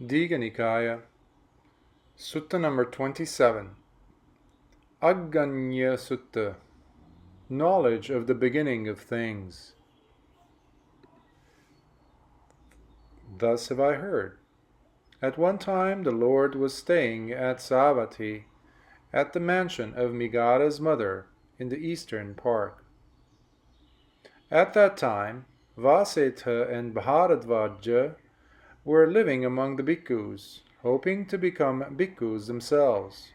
Digha Nikāya, Sutta number 27, Aggañña Sutta, Knowledge of the Beginning of Things. Thus have I heard. At one time the Lord was staying at Savatthi, at the mansion of Megada's mother in the eastern park. At that time, Vasitha and Bharadvaja were living among the bhikkhus, hoping to become bhikkhus themselves.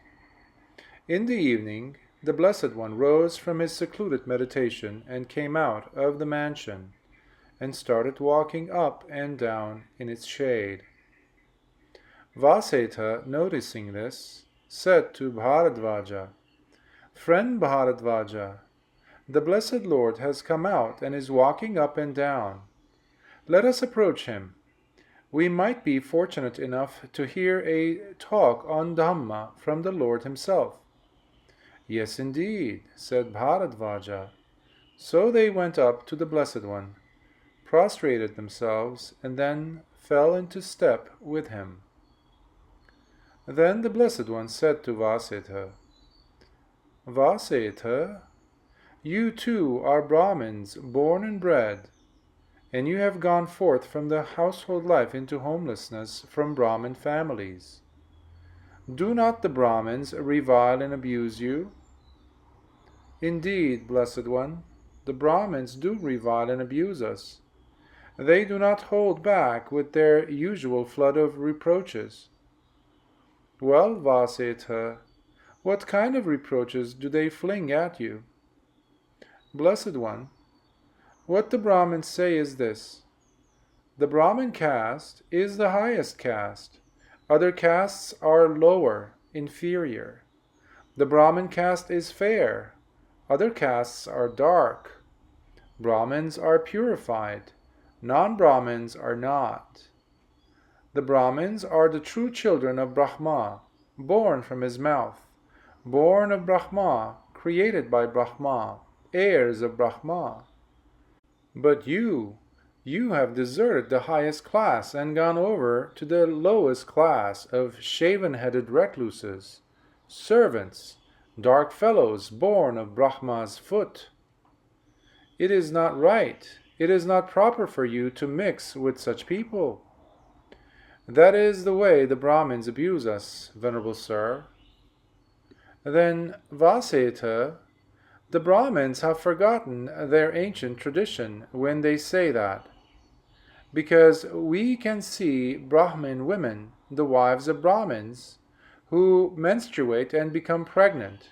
In the evening, the Blessed One rose from his secluded meditation and came out of the mansion, and started walking up and down in its shade. Vasitha, noticing this, said to Bharadvaja, "Friend Bharadvaja, the Blessed Lord has come out and is walking up and down. Let us approach him. We might be fortunate enough to hear a talk on Dhamma from the Lord himself." "Yes, indeed," said Bharadvaja. So they went up to the Blessed One, prostrated themselves, and then fell into step with him. Then the Blessed One said to Vasitha, "Vasitha, you too are Brahmins born and bred, and you have gone forth from the household life into homelessness from Brahmin families. Do not the Brahmins revile and abuse you?" "Indeed, Blessed One, the Brahmins do revile and abuse us. They do not hold back with their usual flood of reproaches." "Well, Vasitha, what kind of reproaches do they fling at you?" "Blessed One, what the Brahmins say is this: the Brahmin caste is the highest caste. Other castes are lower, inferior. The Brahmin caste is fair. Other castes are dark. Brahmins are purified. Non-Brahmins are not. The Brahmins are the true children of Brahma, born from his mouth, born of Brahma, created by Brahma, heirs of Brahma. But you have deserted the highest class and gone over to the lowest class of shaven-headed recluses, servants, dark fellows born of Brahma's foot. It is not right, it is not proper for you to mix with such people. That is the way the Brahmins abuse us, Venerable Sir." "Then, Vasitha, the Brahmins have forgotten their ancient tradition when they say that, because we can see Brahmin women, the wives of Brahmins, who menstruate and become pregnant,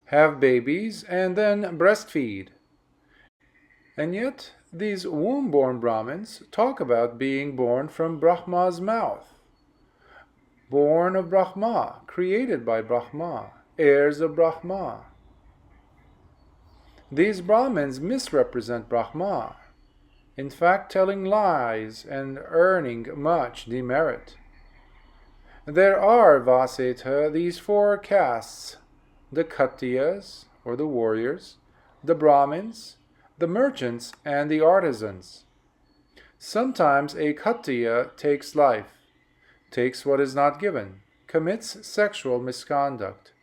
have babies and then breastfeed. And yet these womb-born Brahmins talk about being born from Brahma's mouth, born of Brahma, created by Brahma, heirs of Brahma. These Brahmins misrepresent Brahma, in fact telling lies and earning much demerit. There are, Vasitha, these four castes: the Kshatriyas, or the warriors, the Brahmins, the merchants, and the artisans. Sometimes a Kshatriya takes life, takes what is not given, commits sexual misconduct,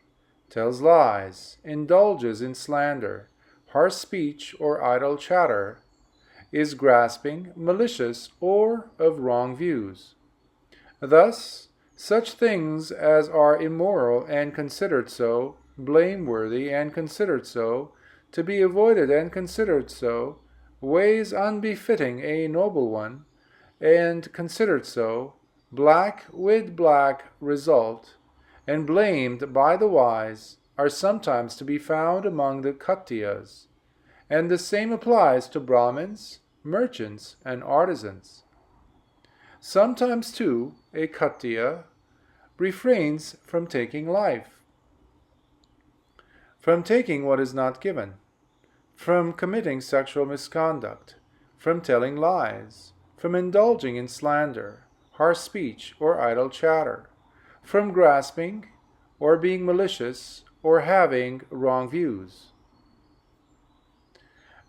tells lies, indulges in slander, harsh speech, or idle chatter, is grasping, malicious, or of wrong views. Thus, such things as are immoral and considered so, blameworthy and considered so, to be avoided and considered so, ways unbefitting a noble one, and considered so, black with black result, and blamed by the wise, are sometimes to be found among the Kshatriyas, and the same applies to Brahmins, merchants, and artisans. Sometimes, too, a Kshatriya refrains from taking life, from taking what is not given, from committing sexual misconduct, from telling lies, from indulging in slander, harsh speech, or idle chatter, from grasping, or being malicious, or having wrong views.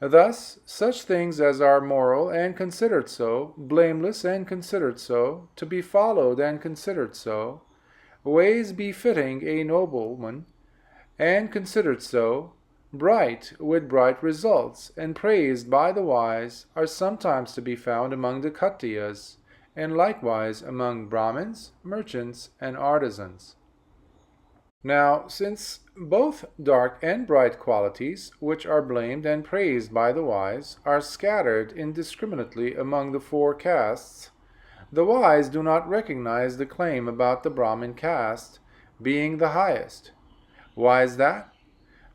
Thus, such things as are moral and considered so, blameless and considered so, to be followed and considered so, ways befitting a nobleman and considered so, bright with bright results, and praised by the wise, are sometimes to be found among the Khattiyas, and likewise among Brahmins, merchants, and artisans. Now, since both dark and bright qualities, which are blamed and praised by the wise, are scattered indiscriminately among the four castes, the wise do not recognize the claim about the Brahmin caste being the highest. Why is that?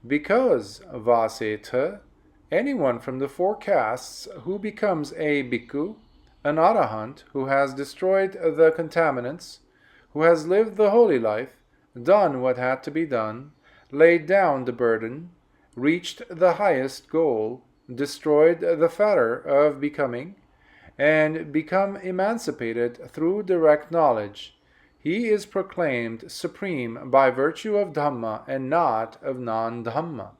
Because, Vaseta, anyone from the four castes who becomes a bhikkhu, an arahant who has destroyed the contaminants, who has lived the holy life, done what had to be done, laid down the burden, reached the highest goal, destroyed the fetter of becoming, and become emancipated through direct knowledge, he is proclaimed supreme by virtue of Dhamma and not of non-Dhamma.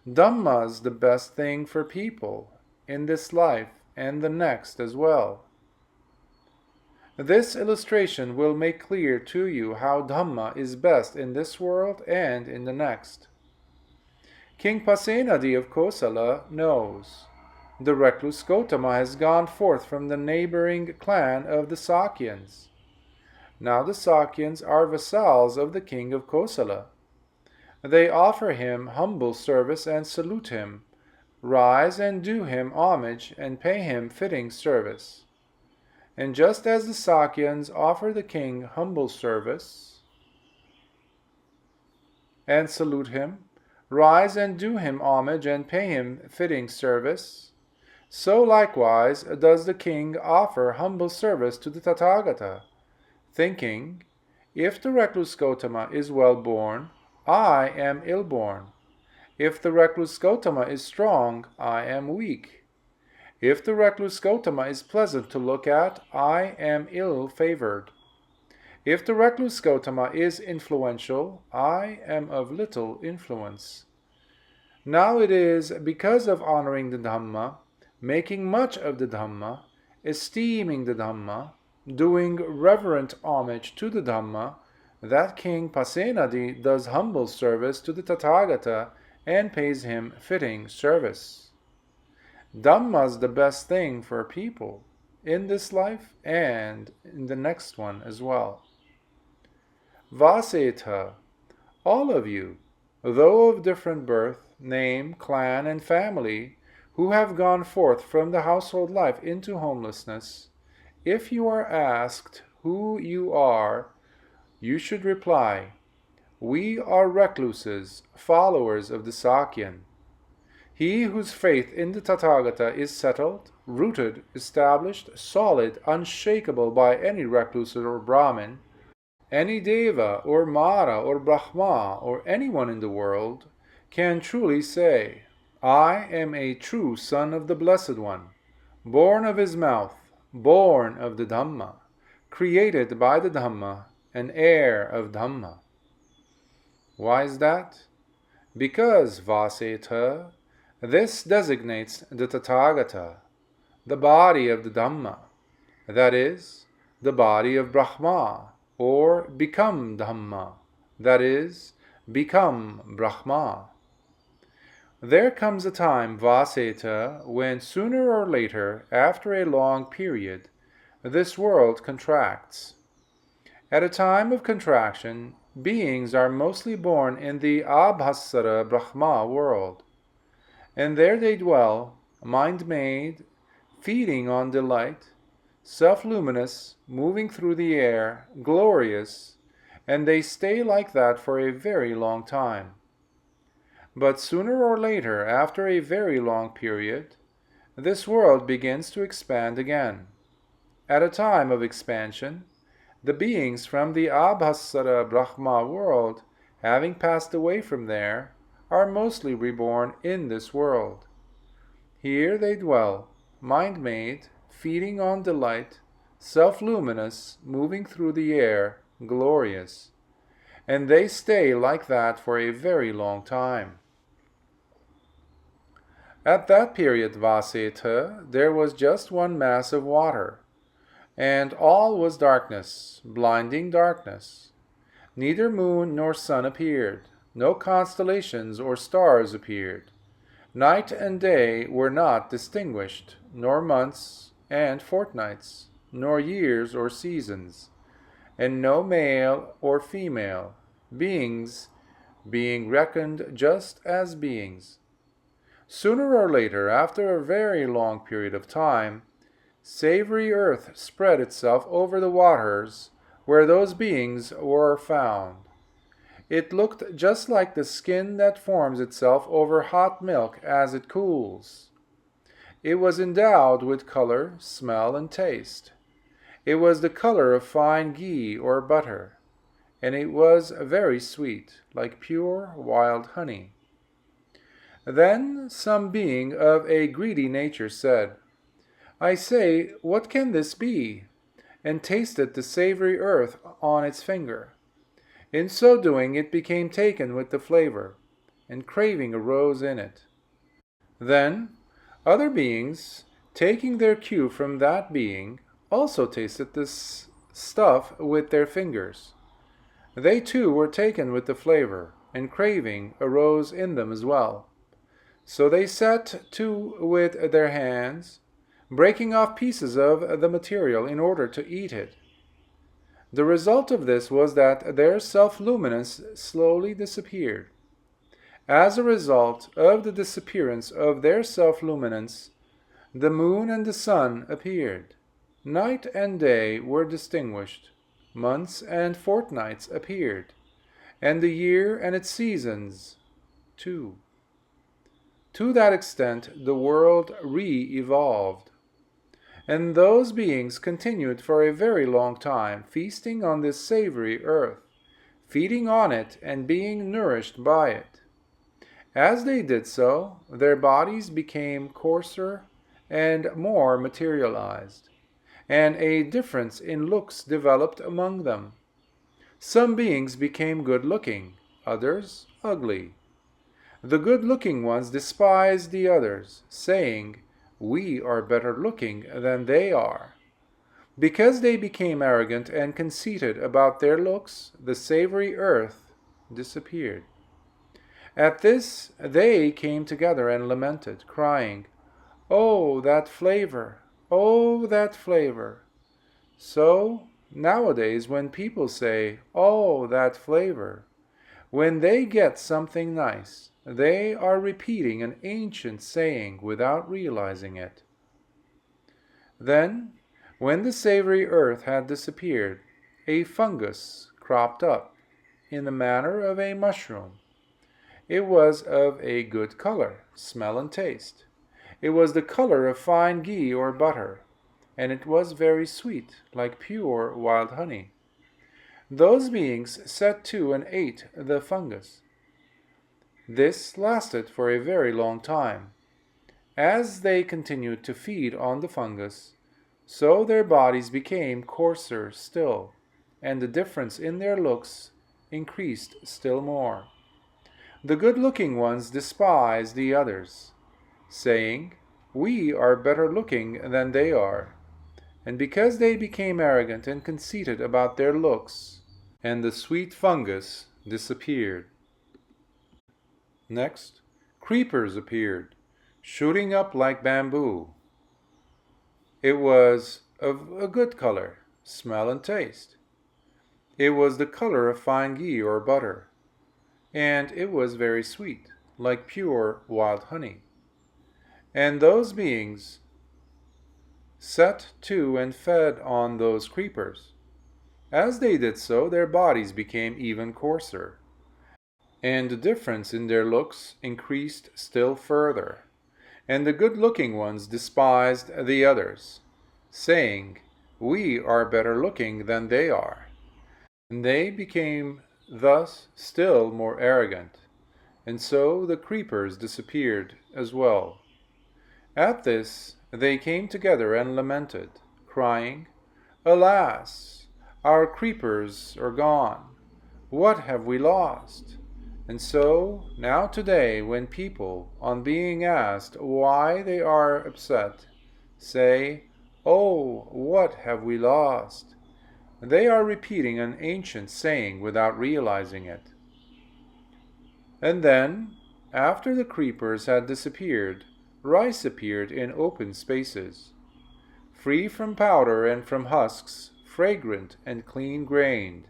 Dhamma's the best thing for people, in this life and the next as well. This illustration will make clear to you how Dhamma is best in this world and in the next. King Pasenadi of Kosala knows. The recluse Gotama has gone forth from the neighboring clan of the Sakyans. Now the Sakyans are vassals of the king of Kosala. They offer him humble service and salute him, rise and do him homage and pay him fitting service. And just as the Sakyans offer the king humble service and salute him, rise and do him homage and pay him fitting service, so likewise does the king offer humble service to the Tathagata, thinking, if the recluse Gotama is well born, I am ill born. If the recluse Gotama is strong, I am weak. If the recluse Gotama is pleasant to look at, I am ill-favored. If the recluse Gotama is influential, I am of little influence. Now it is because of honoring the Dhamma, making much of the Dhamma, esteeming the Dhamma, doing reverent homage to the Dhamma, that King Pasenadi does humble service to the Tathagata and pays him fitting service. Dhamma's the best thing for people, in this life and in the next one as well. Vaseta, all of you, though of different birth, name, clan, and family, who have gone forth from the household life into homelessness, if you are asked who you are, you should reply, we are recluses, followers of the Sakyan. He whose faith in the Tathagata is settled, rooted, established, solid, unshakable by any recluse or Brahmin, any Deva or Mara or Brahma or anyone in the world, can truly say, I am a true son of the Blessed One, born of his mouth, born of the Dhamma, created by the Dhamma, an heir of Dhamma. Why is that? Because, Vaseta, this designates the Tathagata, the body of the Dhamma, that is, the body of Brahma, or become Dhamma, that is, become Brahma. There comes a time, Vaseta, when sooner or later, after a long period, this world contracts. At a time of contraction, beings are mostly born in the Abhasara Brahma world, and there they dwell, mind-made, feeding on delight, self-luminous, moving through the air, glorious, and they stay like that for a very long time. But sooner or later, after a very long period, this world begins to expand again. At a time of expansion, the beings from the Abhasara Brahma world, having passed away from there, are mostly reborn in this world. Here they dwell, mind-made, feeding on delight, self-luminous, moving through the air, glorious. And they stay like that for a very long time. At that period, Vasita, there was just one mass of water, and all was darkness, blinding darkness. Neither moon nor sun appeared, no constellations or stars appeared. Night and day were not distinguished, nor months and fortnights, nor years or seasons, and no male or female, beings being reckoned just as beings. Sooner or later, after a very long period of time, savory earth spread itself over the waters where those beings were found. It looked just like the skin that forms itself over hot milk as it cools. It was endowed with color, smell, and taste. It was the color of fine ghee or butter, and it was very sweet, like pure wild honey. Then some being of a greedy nature said, "I say, what can this be?" and tasted the savory earth on its finger. In so doing, it became taken with the flavor, and craving arose in it. Then other beings, taking their cue from that being, also tasted this stuff with their fingers. They too were taken with the flavor, and craving arose in them as well. So they set to with their hands, breaking off pieces of the material in order to eat it. The result of this was that their self-luminance slowly disappeared. As a result of the disappearance of their self-luminance, the moon and the sun appeared. Night and day were distinguished. Months and fortnights appeared, and the year and its seasons too. To that extent, the world re-evolved. And those beings continued for a very long time, feasting on this savory earth, feeding on it and being nourished by it. As they did so, their bodies became coarser and more materialized, and a difference in looks developed among them. Some beings became good-looking, others ugly. The good-looking ones despised the others, saying, "We are better looking than they are." Because they became arrogant and conceited about their looks, the savory earth disappeared. At this they came together and lamented, crying, "Oh, that flavor! Oh, that flavor!" So, nowadays, when people say, "Oh, that flavor," when they get something nice, they are repeating an ancient saying without realizing it. Then, when the savory earth had disappeared, a fungus cropped up, in the manner of a mushroom. It was of a good color, smell and taste. It was the color of fine ghee or butter, and it was very sweet, like pure wild honey. Those beings set to and ate the fungus. This lasted for a very long time. As they continued to feed on the fungus, so their bodies became coarser still, and the difference in their looks increased still more. The good-looking ones despised the others, saying, "We are better looking than they are." And because they became arrogant and conceited about their looks, and the sweet fungus disappeared. Next, creepers appeared, shooting up like bamboo. It was of a good color, smell and taste. It was the color of fine ghee or butter, and it was very sweet, like pure wild honey. And those beings set to and fed on those creepers. As they did so, their bodies became even coarser, and the difference in their looks increased still further. And the good-looking ones despised the others, saying, "We are better looking than they are." And they became thus still more arrogant, and so the creepers disappeared as well. At this they came together and lamented, crying, "Alas! Our creepers are gone. What have we lost? And so, now today, when people, on being asked why they are upset, say, "Oh, what have we lost?" they are repeating an ancient saying without realizing it. And then, after the creepers had disappeared, rice appeared in open spaces, free from powder and from husks, fragrant and clean-grained.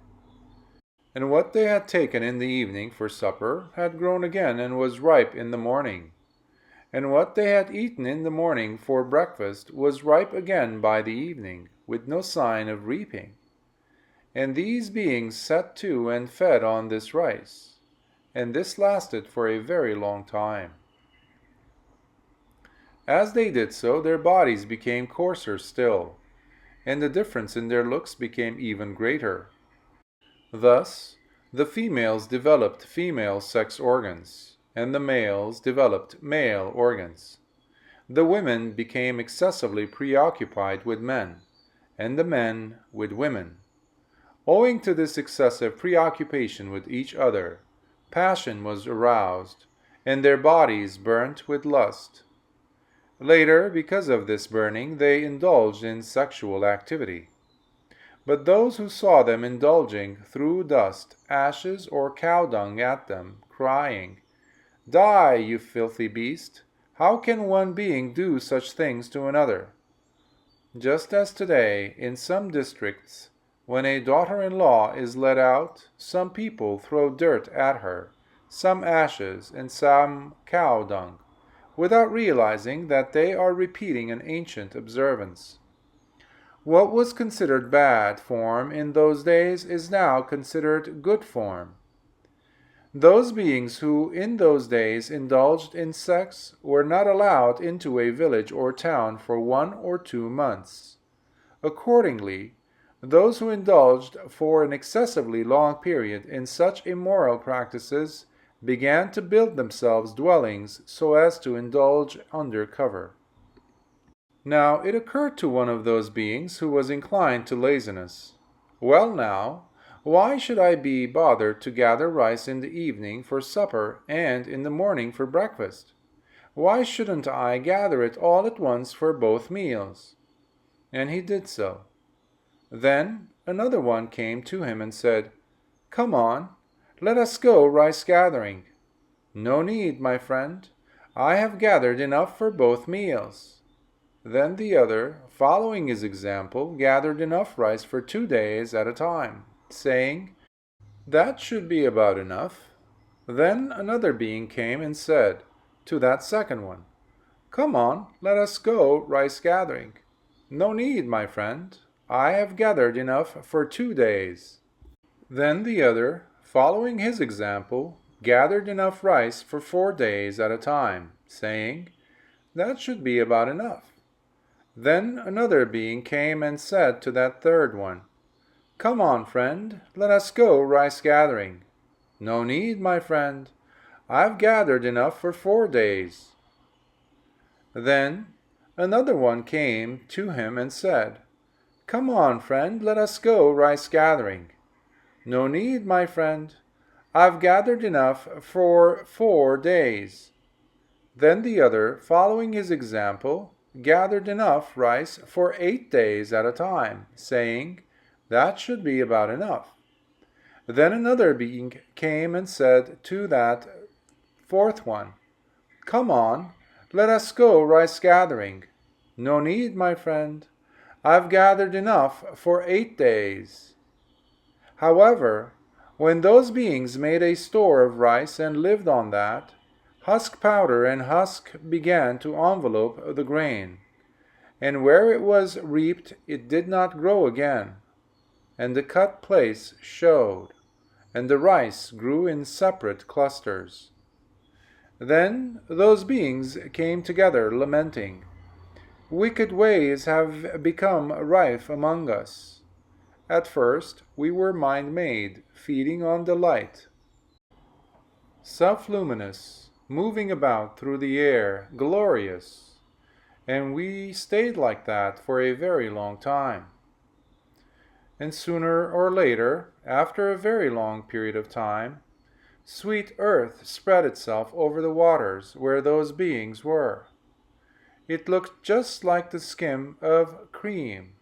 And what they had taken in the evening for supper had grown again and was ripe in the morning. And what they had eaten in the morning for breakfast was ripe again by the evening, with no sign of reaping. And these beings set to and fed on this rice, and this lasted for a very long time. As they did so, their bodies became coarser still, and the difference in their looks became even greater. Thus, the females developed female sex organs, and the males developed male organs. The women became excessively preoccupied with men, and the men with women. Owing to this excessive preoccupation with each other, passion was aroused, and their bodies burnt with lust. Later, because of this burning, they indulged in sexual activity. But those who saw them indulging threw dust, ashes, or cow dung at them, crying, "Die, you filthy beast! How can one being do such things to another?" Just as today, in some districts, when a daughter-in-law is led out, some people throw dirt at her, some ashes, and some cow dung, without realizing that they are repeating an ancient observance. What was considered bad form in those days is now considered good form. Those beings who in those days indulged in sex were not allowed into a village or town for 1 or 2 months. Accordingly, those who indulged for an excessively long period in such immoral practices began to build themselves dwellings so as to indulge under cover. Now it occurred to one of those beings who was inclined to laziness, "Well now, why should I be bothered to gather rice in the evening for supper and in the morning for breakfast? Why shouldn't I gather it all at once for both meals?" And he did so. Then another one came to him and said, "Come on, let us go rice gathering." "No need, my friend. I have gathered enough for both meals." Then the other, following his example, gathered enough rice for 2 days at a time, saying, "That should be about enough." Then another being came and said to that second one, "Come on, let us go rice gathering." "No need, my friend. I have gathered enough for 2 days." Then the other, following his example, gathered enough rice for 4 days at a time, saying, "That should be about enough." Then another being came and said to that third one, "Come on, friend, let us go rice gathering." "No need, my friend. I've gathered enough for 4 days." Then another one came to him and said, "Come on, friend, let us go rice gathering." "No need, my friend. I've gathered enough for 4 days." Then the other, following his example, gathered enough rice for 8 days at a time, saying, "That should be about enough." Then another being came and said to that fourth one, "Come on, let us go rice gathering." "No need, my friend. I've gathered enough for 8 days." However, when those beings made a store of rice and lived on that, husk powder and husk began to envelope the grain, and where it was reaped it did not grow again, and the cut place showed, and the rice grew in separate clusters. Then those beings came together, lamenting, "Wicked ways have become rife among us. At first we were mind-made, feeding on delight, self-luminous, moving about through the air, glorious, and we stayed like that for a very long time. And sooner or later, after a very long period of time, Sweet earth spread itself over the waters where those beings were. It looked just like the skim of cream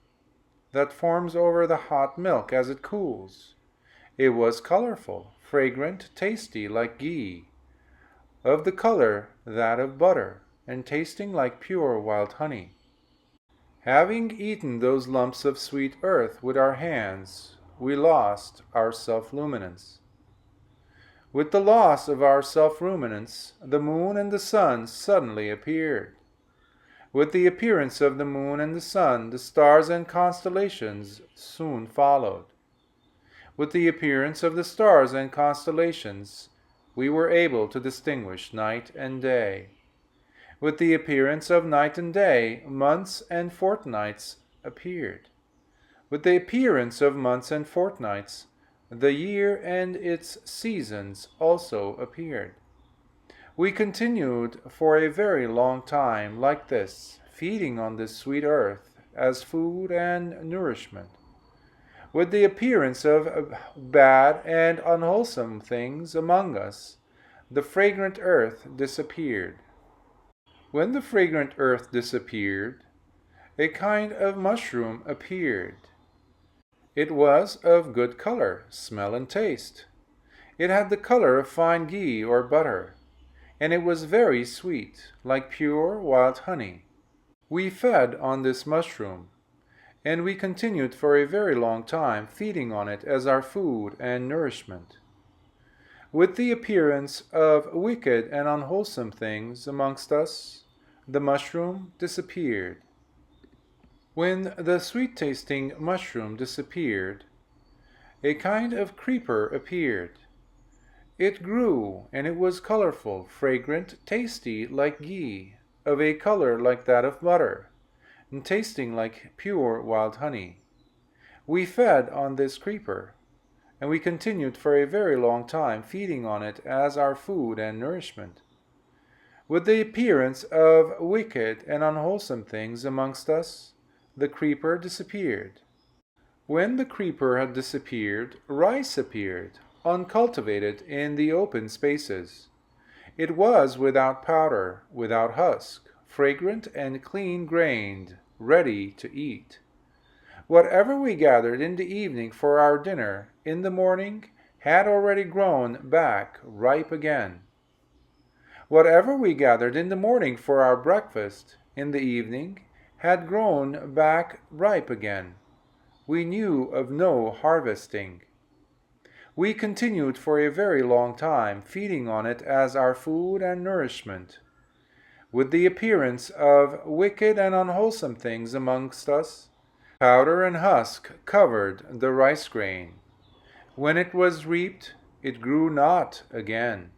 that forms over the hot milk as it cools. It was colorful, fragrant, tasty like ghee, of the color that of butter, and tasting like pure wild honey. Having eaten those lumps of sweet earth with our hands, we lost our self-luminance. With the loss of our self-luminance, the moon and the sun suddenly appeared. With the appearance of the moon and the sun, the stars and constellations soon followed. With the appearance of the stars and constellations, we were able to distinguish night and day. With the appearance of night and day, months and fortnights appeared. With the appearance of months and fortnights, the year and its seasons also appeared. We continued for a very long time like this, feeding on this sweet earth as food and nourishment. With the appearance of bad and unwholesome things among us, the fragrant earth disappeared. When the fragrant earth disappeared, a kind of mushroom appeared. It was of good color, smell, and taste. It had the color of fine ghee or butter, and it was very sweet, like pure wild honey. We fed on this mushroom, and we continued for a very long time feeding on it as our food and nourishment. With the appearance of wicked and unwholesome things amongst us, the mushroom disappeared. When the sweet-tasting mushroom disappeared, a kind of creeper appeared. It grew, and it was colorful, fragrant, tasty like ghee, of a color like that of butter, and tasting like pure wild honey. We fed on this creeper, and we continued for a very long time feeding on it as our food and nourishment. With the appearance of wicked and unwholesome things amongst us, the creeper disappeared. When the creeper had disappeared, rice appeared, uncultivated in the open spaces. It was without powder, without husk, fragrant and clean-grained, ready to eat. Whatever we gathered in the evening for our dinner, in the morning, had already grown back ripe again. Whatever we gathered in the morning for our breakfast, in the evening, had grown back ripe again. We knew of no harvesting. We continued for a very long time, feeding on it as our food and nourishment. With the appearance of wicked and unwholesome things amongst us, powder and husk covered the rice grain. When it was reaped, it grew not again.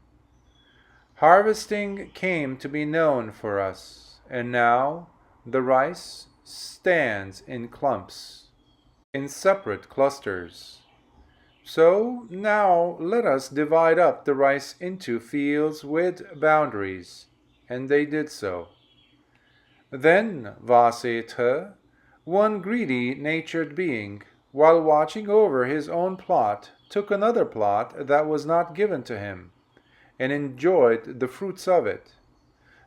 Harvesting came to be known for us, and now the rice stands in clumps, in separate clusters. So now let us divide up the rice into fields with boundaries. And they did so. Then Vasitha, one greedy natured being, while watching over his own plot, took another plot that was not given to him, and enjoyed the fruits of it.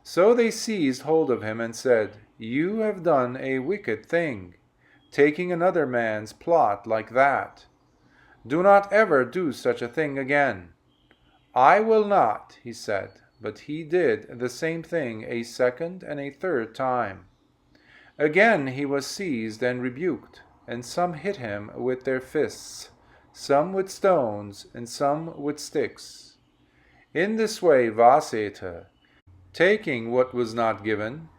So they seized hold of him and said, "You have done a wicked thing, taking another man's plot like that. Do not ever do such a thing again." "I will not," he said, but he did the same thing a second and a third time. Again he was seized and rebuked, and some hit him with their fists, some with stones, and some with sticks. In this way Vasitha, taking what was not given,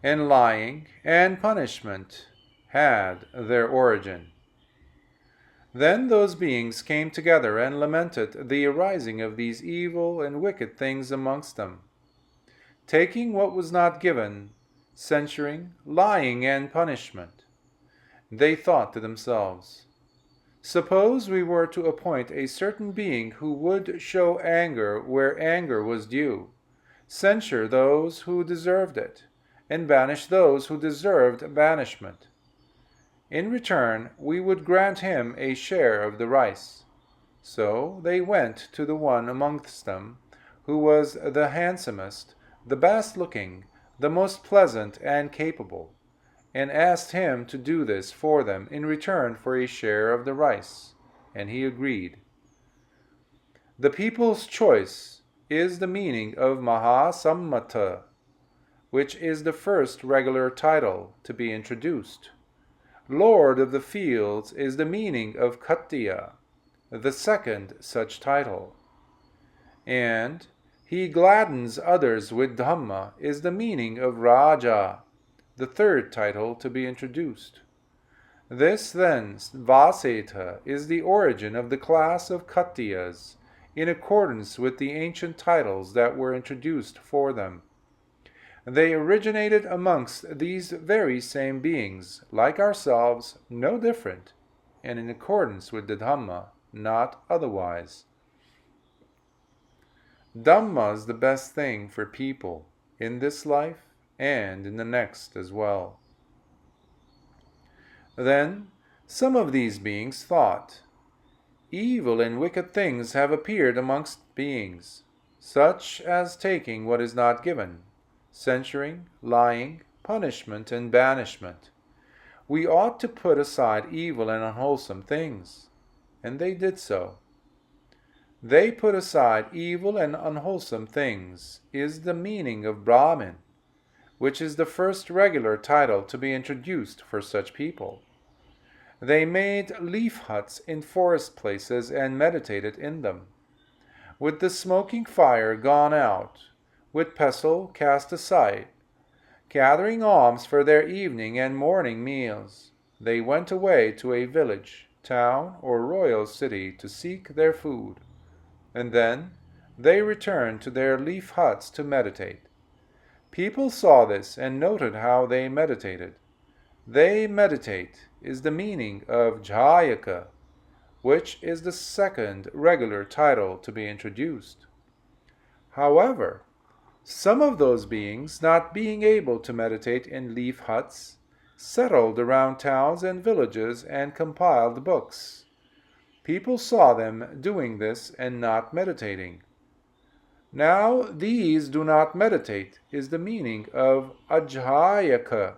and lying, and punishment, had their origin. Then those beings came together and lamented the arising of these evil and wicked things amongst them. Taking what was not given, censuring, lying, and punishment, they thought to themselves, "Suppose we were to appoint a certain being who would show anger where anger was due, censure those who deserved it, and banish those who deserved banishment. In return, we would grant him a share of the rice. So they went to the one amongst them who was the handsomest, the best looking, the most pleasant and capable, and asked him to do this for them in return for a share of the rice, and he agreed. The people's choice is the meaning of Mahasammata, which is the first regular title to be introduced. Lord of the Fields is the meaning of Khattiya, the second such title. And he gladdens others with Dhamma is the meaning of Raja, the third title to be introduced. This, then, Vaseta, is the origin of the class of Khattiyas, in accordance with the ancient titles that were introduced for them. They originated amongst these very same beings, like ourselves, no different, and in accordance with the Dhamma, not otherwise. Dhamma is the best thing for people, in this life and in the next as well. Then some of these beings thought, evil and wicked things have appeared amongst beings, such as taking what is not given, censuring, lying, punishment, and banishment. We ought to put aside evil and unwholesome things. And they did so. They put aside evil and unwholesome things is the meaning of Brahmin, which is the first regular title to be introduced for such people. They made leaf huts in forest places and meditated in them. With the smoking fire gone out, with pestle cast aside, gathering alms for their evening and morning meals, they went away to a village, town, or royal city to seek their food, and then they returned to their leaf huts to meditate. People saw this and noted how they meditated. They meditate is the meaning of Jhāyaka, which is the second regular title to be introduced. However, some of those beings, not being able to meditate in leaf huts, settled around towns and villages and compiled books. People saw them doing this and not meditating. Now these do not meditate is the meaning of Ajhāyaka,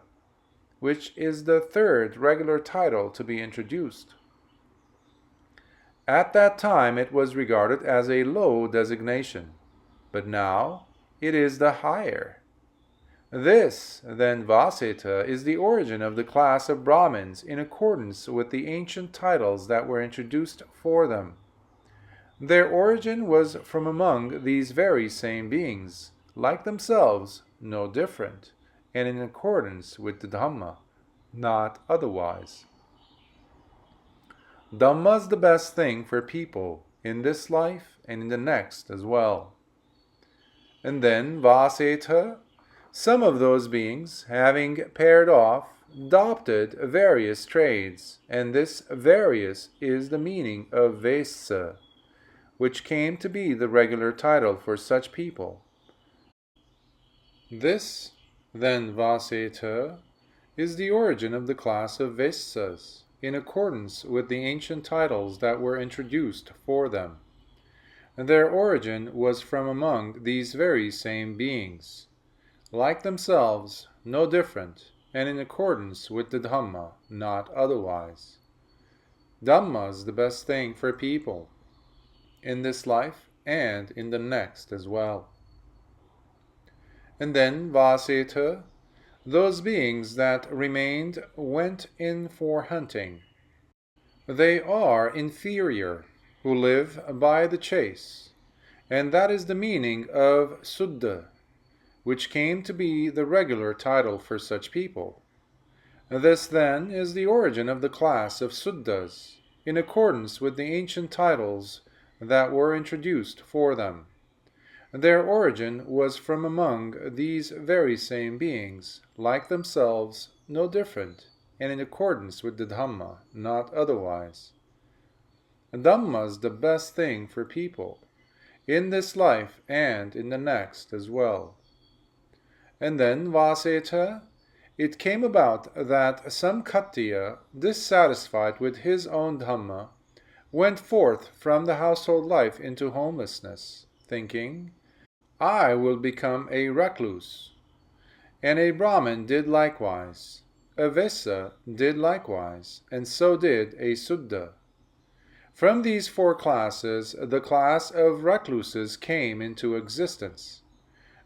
which is the third regular title to be introduced. At that time it was regarded as a low designation, but now it is the higher. This, then, Vaseta, is the origin of the class of Brahmins in accordance with the ancient titles that were introduced for them. Their origin was from among these very same beings, like themselves, no different, and in accordance with the Dhamma, not otherwise. Dhamma is the best thing for people, in this life and in the next as well. And then, Vaseta, some of those beings, having paired off, adopted various trades, and this various is the meaning of Vesa, which came to be the regular title for such people. This, then, Vaseta, is the origin of the class of Vesas, in accordance with the ancient titles that were introduced for them. And their origin was from among these very same beings, like themselves, no different, and in accordance with the Dhamma, not otherwise. Dhamma is the best thing for people, in this life and in the next as well. And then, Vaseta, those beings that remained went in for hunting. They are inferior, who live by the chase, and that is the meaning of Sutta, which came to be the regular title for such people. This, then, is the origin of the class of Suttas, in accordance with the ancient titles that were introduced for them. Their origin was from among these very same beings, like themselves, no different, and in accordance with the Dhamma, not otherwise. Dhamma is the best thing for people, in this life and in the next as well. And then, Vaseta, it came about that some Khattiya, dissatisfied with his own Dhamma, went forth from the household life into homelessness, thinking, I will become a recluse. And a Brahmin did likewise, a Vesa did likewise, and so did a Suddha. From these four classes, the class of recluses came into existence.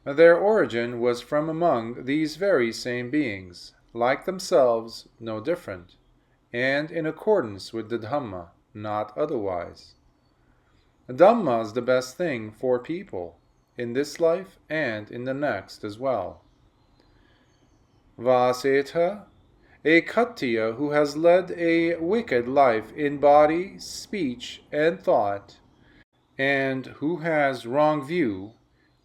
Their origin was from among these very same beings, like themselves, no different, and in accordance with the Dhamma, not otherwise. Dhamma is the best thing for people, in this life and in the next as well. Vaseta, a Khattiya who has led a wicked life in body, speech, and thought, and who has wrong view,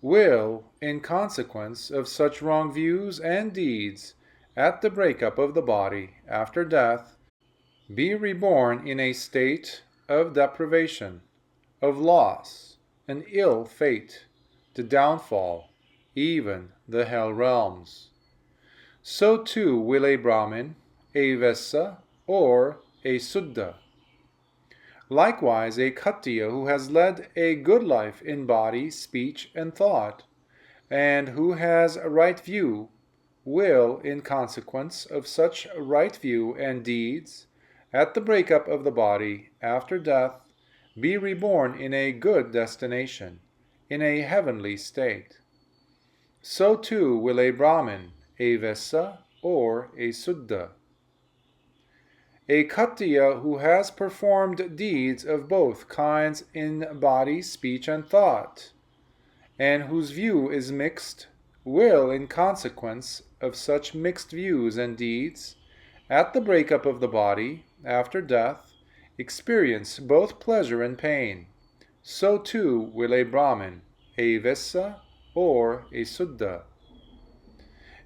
will, in consequence of such wrong views and deeds, at the breakup of the body, after death, be reborn in a state of deprivation, of loss, an ill fate, the downfall, even the hell realms. So too will a Brahmin, a Vesa, or a Suddha. Likewise, a Khattiya who has led a good life in body, speech, and thought, and who has a right view, will, in consequence of such right view and deeds, at the breakup of the body, after death, be reborn in a good destination, in a heavenly state. So too will a Brahmin, a Vesa, or a Suddha. A Khattiya who has performed deeds of both kinds in body, speech, and thought, and whose view is mixed, will, in consequence of such mixed views and deeds, at the breakup of the body, after death, experience both pleasure and pain. So too will a Brahmin, a Vesa, or a Suddha.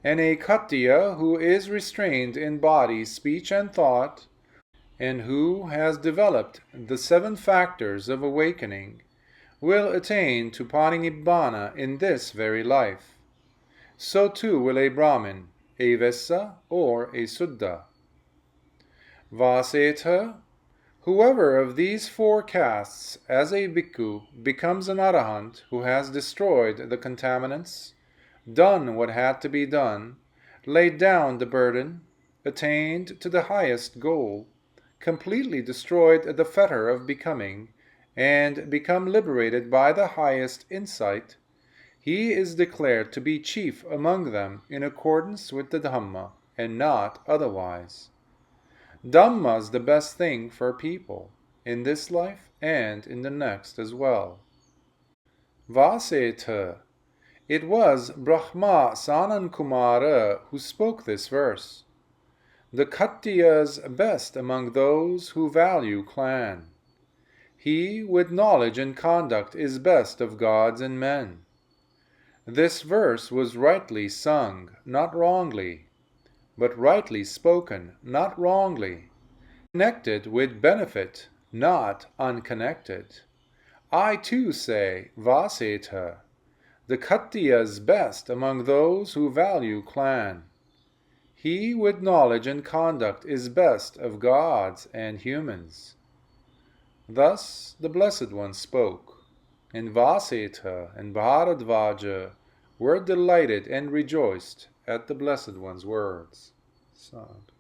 And a Khattiya who is restrained in body, speech, and thought, and who has developed the 7 factors of awakening, will attain to Pāli Nibbāna in this very life. So too will a Brahmin, a Vesa, or a Suddha. Vaseta, whoever of these 4 castes as a bhikkhu becomes an arahant who has destroyed the contaminants, done what had to be done, laid down the burden, attained to the highest goal, completely destroyed the fetter of becoming, and become liberated by the highest insight, he is declared to be chief among them in accordance with the Dhamma, and not otherwise. Dhamma is the best thing for people, in this life and in the next as well. Vaseta, it was Brahma Sanankumara who spoke this verse. The Khattiya's best among those who value clan. He with knowledge and conduct is best of gods and men. This verse was rightly sung, not wrongly, but rightly spoken, not wrongly, connected with benefit, not unconnected. I too say, Vaseta, the Khattiya's best among those who value clan. He with knowledge and conduct is best of gods and humans. Thus the Blessed One spoke, and Vaseta and Bharadvaja were delighted and rejoiced at the Blessed One's words. Sad.